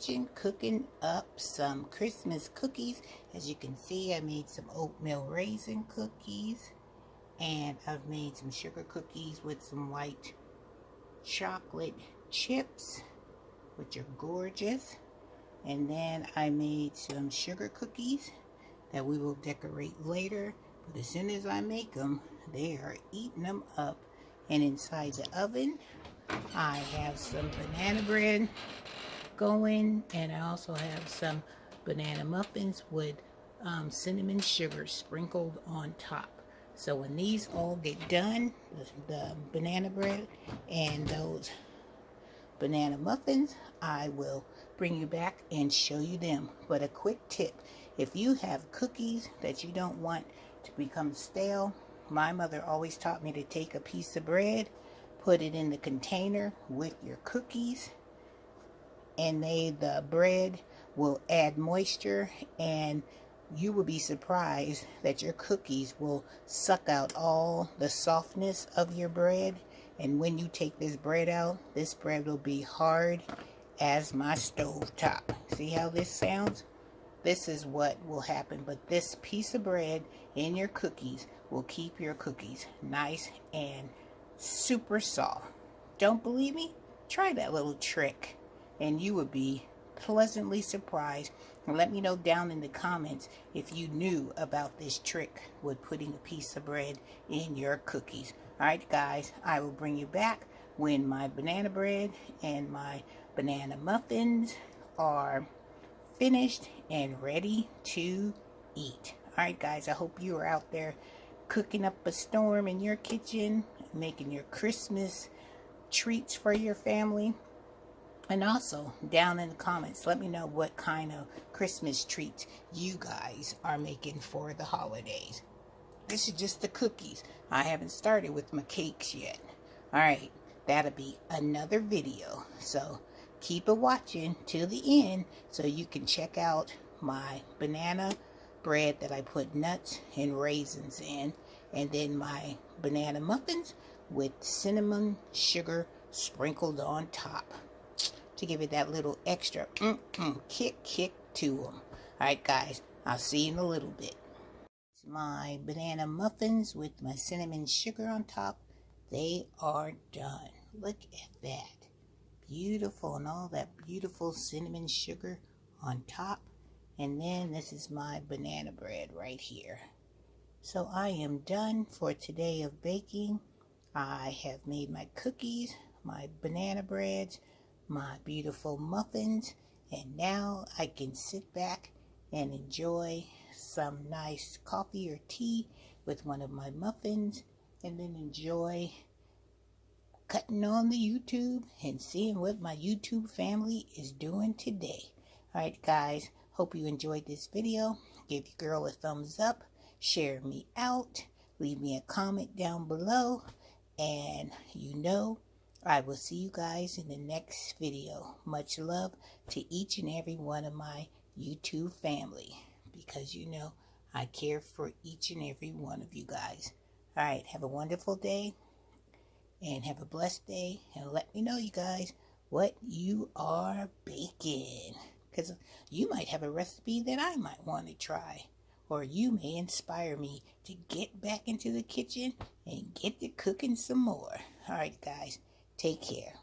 kitchen cooking up some Christmas cookies. As you can see, I made some oatmeal raisin cookies, and I've made some sugar cookies with some white chocolate chips, which are gorgeous. And then I made some sugar cookies that we will decorate later. But as soon as I make them, they are eating them up. And inside the oven, I have some banana bread going, and I also have some banana muffins with cinnamon sugar sprinkled on top. So when these all get done, the banana bread and those banana muffins, I will bring you back and show you them. But a quick tip, if you have cookies that you don't want to become stale, my mother always taught me to take a piece of bread, put it in the container with your cookies, and the bread will add moisture, and you will be surprised that your cookies will suck out all the softness of your bread. And when you take this bread out, this bread will be hard as my stove top. See how this sounds? This is what will happen. But this piece of bread in your cookies will keep your cookies nice and super soft. Don't believe me? Try that little trick, and you would be pleasantly surprised. And let me know down in the comments if you knew about this trick with putting a piece of bread in your cookies. Alright guys, I will bring you back when my banana bread and my banana muffins are finished and ready to eat. Alright guys, I hope you are out there cooking up a storm in your kitchen, making your Christmas treats for your family. And also, down in the comments, let me know what kind of Christmas treats you guys are making for the holidays. This is just the cookies. I haven't started with my cakes yet. Alright, that'll be another video. So, keep it watching till the end so you can check out my banana bread that I put nuts and raisins in. And then my banana muffins with cinnamon sugar sprinkled on top, to give it that little extra kick to them. Alright guys, I'll see you in a little bit. It's my banana muffins with my cinnamon sugar on top. They are done. Look at that. Beautiful, and all that beautiful cinnamon sugar on top. And then this is my banana bread right here. So I am done for today of baking. I have made my cookies, my banana breads, my beautiful muffins, and now I can sit back and enjoy some nice coffee or tea with one of my muffins, and then enjoy cutting on the YouTube and seeing what my YouTube family is doing today. Alright guys, hope you enjoyed this video. Give your girl a thumbs up, share me out, leave me a comment down below, and you know I will see you guys in the next video. Much love to each and every one of my YouTube family, because you know I care for each and every one of you guys. Alright, have a wonderful day and have a blessed day, and let me know, you guys, what you are baking, because you might have a recipe that I might want to try, or you may inspire me to get back into the kitchen and get to cooking some more. Alright guys, take care.